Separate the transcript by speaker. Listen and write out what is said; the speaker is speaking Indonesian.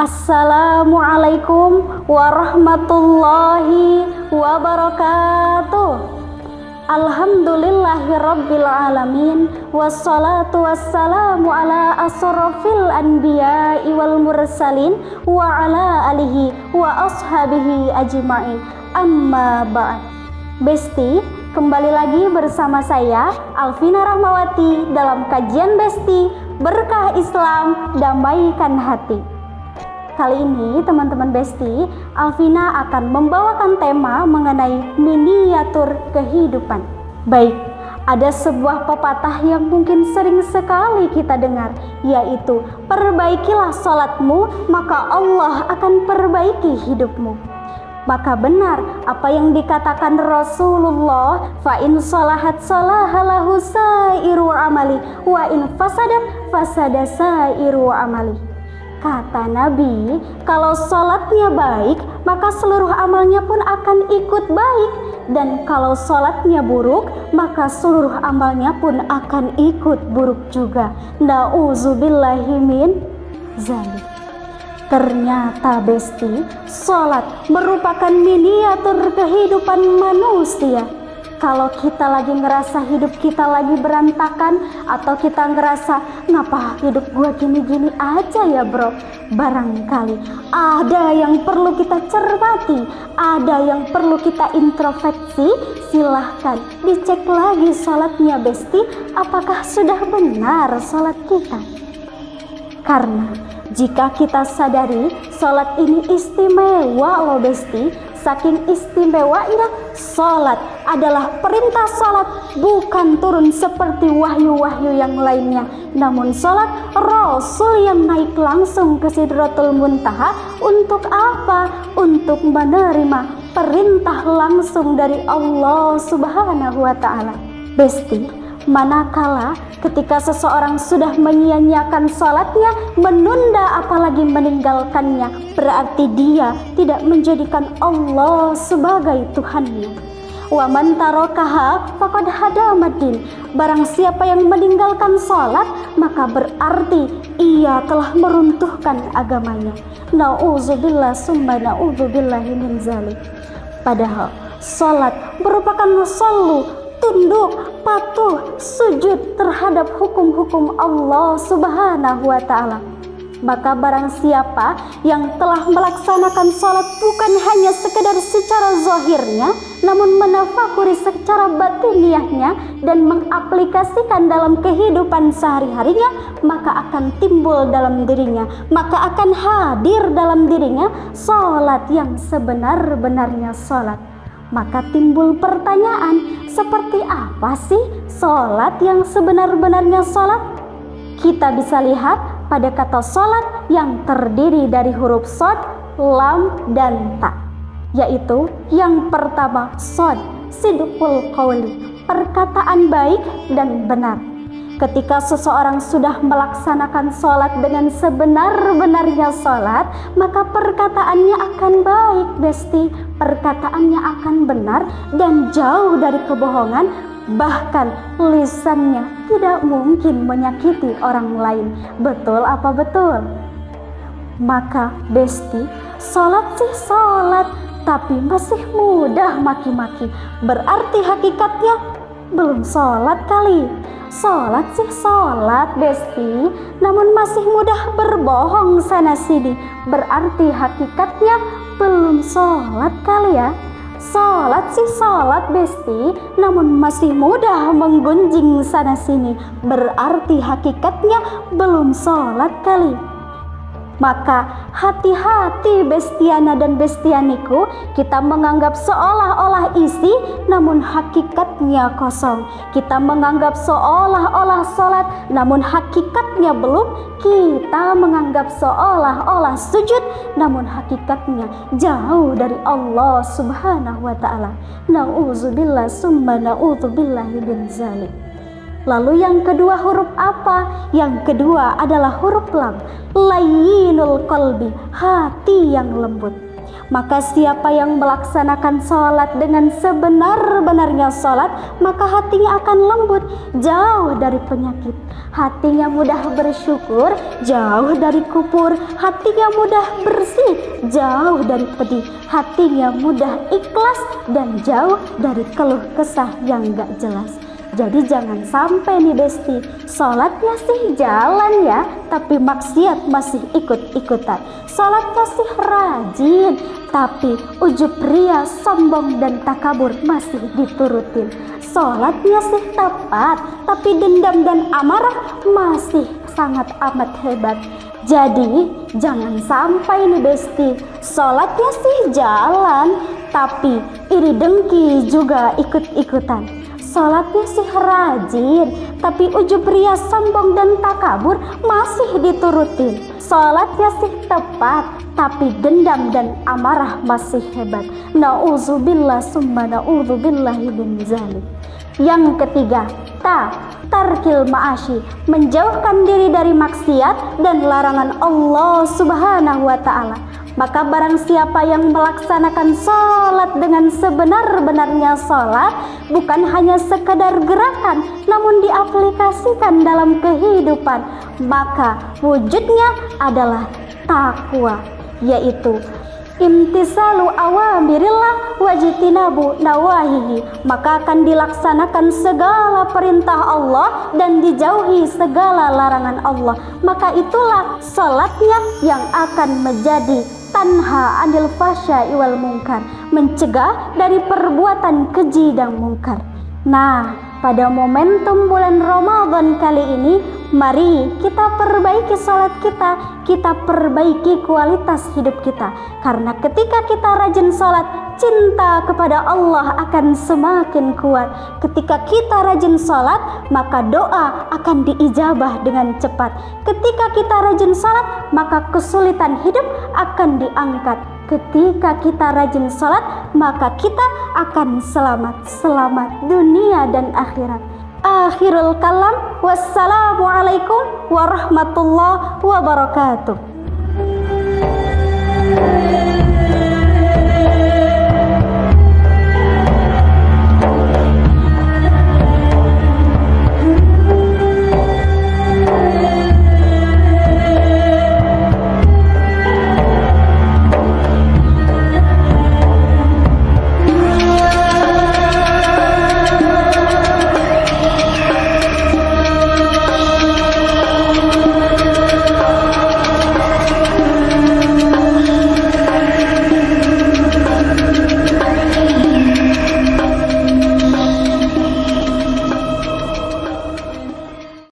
Speaker 1: Assalamualaikum warahmatullahi wabarakatuh. Alhamdulillahirabbil alamin, wassalatu wassalamu ala asrofil anbiya'i wal mursalin wa ala alihi wa ashabihi ajma'in. Amma ba'd. Besti, kembali lagi bersama saya Alvina Rahmawati dalam kajian Besti Berkah Islam Damaikan Hati. Kali ini teman-teman Besti, Alvina akan membawakan tema mengenai miniatur kehidupan. Baik, ada sebuah pepatah yang mungkin sering sekali kita dengar, yaitu perbaikilah sholatmu maka Allah akan perbaiki hidupmu. Maka benar apa yang dikatakan Rasulullah, fa in sholahat sholahalahu sairu amali wa in fasadat fasada sairu amali. Kata Nabi, kalau sholatnya baik, maka seluruh amalnya pun akan ikut baik. Dan kalau sholatnya buruk, maka seluruh amalnya pun akan ikut buruk juga. Na'udzubillahi min zalik. Ternyata Besti, sholat merupakan miniatur kehidupan manusia. Kalau kita lagi ngerasa hidup kita lagi berantakan, atau kita ngerasa ngapa hidup gua gini-gini aja ya bro, barangkali ada yang perlu kita cermati, ada yang perlu kita introspeksi. Silahkan dicek lagi sholatnya Besti, apakah sudah benar sholat kita. Karena jika kita sadari sholat ini istimewa loh Besti, saking istimewanya sholat adalah perintah sholat bukan turun seperti wahyu-wahyu yang lainnya, namun sholat Rasul yang naik langsung ke Sidratul Muntaha. Untuk apa? Untuk menerima perintah langsung dari Allah Subhanahu wa Ta'ala. Besti, manakala ketika seseorang sudah menyia-nyiakan sholatnya, menunda apalagi meninggalkannya, berarti dia tidak menjadikan Allah sebagai Tuhannya. Wa man tarakaha faqad hadamaddin. Barang siapa yang meninggalkan sholat, maka berarti ia telah meruntuhkan agamanya. Na'udzubillah summa na'udzubillahi min zalik. Padahal sholat merupakan shollu, tunduk, patuh, sujud terhadap hukum-hukum Allah Subhanahu wa Ta'ala. Maka barang siapa yang telah melaksanakan sholat bukan hanya sekedar secara zahirnya, namun menafakuri secara batiniahnya dan mengaplikasikan dalam kehidupan sehari-harinya, maka akan timbul dalam dirinya, maka akan hadir dalam dirinya sholat yang sebenar-benarnya sholat. Maka timbul pertanyaan, seperti apa sih sholat yang sebenar-benarnya sholat? Kita bisa lihat pada kata sholat yang terdiri dari huruf shod, lam, dan ta, yaitu yang pertama shod, sidqul qawli, perkataan baik dan benar. Ketika seseorang sudah melaksanakan sholat dengan sebenar-benarnya sholat, maka perkataannya akan baik Besti, perkataannya akan benar dan jauh dari kebohongan. Bahkan lisannya tidak mungkin menyakiti orang lain. Betul apa betul? Maka Besti, sholat sih sholat, tapi masih mudah maki-maki, berarti hakikatnya belum sholat kali. Sholat sih sholat Besti, namun masih mudah berbohong sana sini, berarti hakikatnya belum sholat kali ya. Sholat sih sholat Besti, namun masih mudah menggunjing sana sini, berarti hakikatnya belum sholat kali. Maka hati-hati Bestiana dan Bestianiku, kita menganggap seolah-olah isi namun hakikatnya kosong. Kita menganggap seolah-olah sholat namun hakikatnya belum. Kita menganggap seolah-olah sujud namun hakikatnya jauh dari Allah Subhanahu wa Ta'ala. Na'udzubillah summa na'udzubillahi min zalik. Lalu yang kedua huruf apa? Yang kedua adalah huruf lam, layyinul qalbi, hati yang lembut. Maka siapa yang melaksanakan sholat dengan sebenar-benarnya sholat, maka hatinya akan lembut, jauh dari penyakit. Hatinya mudah bersyukur, jauh dari kufur. Hatinya mudah bersih, jauh dari pedih. Hatinya mudah ikhlas dan jauh dari keluh kesah yang gak jelas. Jadi jangan sampai nih besti, sholatnya sih jalan ya, tapi maksiat masih ikut-ikutan. Sholatnya sih rajin, tapi ujub ria, sombong dan takabur masih diturutin. Sholatnya sih tepat, tapi dendam dan amarah masih sangat amat hebat. Jadi jangan sampai nih besti, sholatnya sih jalan, tapi iri dengki juga ikut-ikutan. Sholatnya sih rajin, tapi ujub ria, sombong dan takabur masih diturutin. Sholatnya sih tepat, tapi dendam dan amarah masih hebat. Na'udzubillah summa na'udzubillahi min zalik. Yang ketiga, tarkil ma'asyi, menjauhkan diri dari maksiat dan larangan Allah Subhanahu wa ta'ala. Maka barang siapa yang melaksanakan sholat dengan sebenar-benarnya sholat, bukan hanya sekedar gerakan, namun diaplikasikan dalam kehidupan, maka wujudnya adalah takwa, yaitu imtisalu awamirillah wajtinabu nawahihi. Maka akan dilaksanakan segala perintah Allah dan dijauhi segala larangan Allah. Maka itulah salatnya yang akan menjadi tanha anil fasya'i wal munkar, mencegah dari perbuatan keji dan mungkar. Nah, pada momentum bulan Ramadan kali ini, mari kita perbaiki salat kita perbaiki kualitas hidup kita. Karena ketika kita rajin salat, cinta kepada Allah akan semakin kuat. Ketika kita rajin salat, maka doa akan diijabah dengan cepat. Ketika kita rajin salat, maka kesulitan hidup akan diangkat. Ketika kita rajin salat, maka kita akan selamat dunia dan akhirat. Akhirul kalam, wassalamualaikum warahmatullahi wabarakatuh.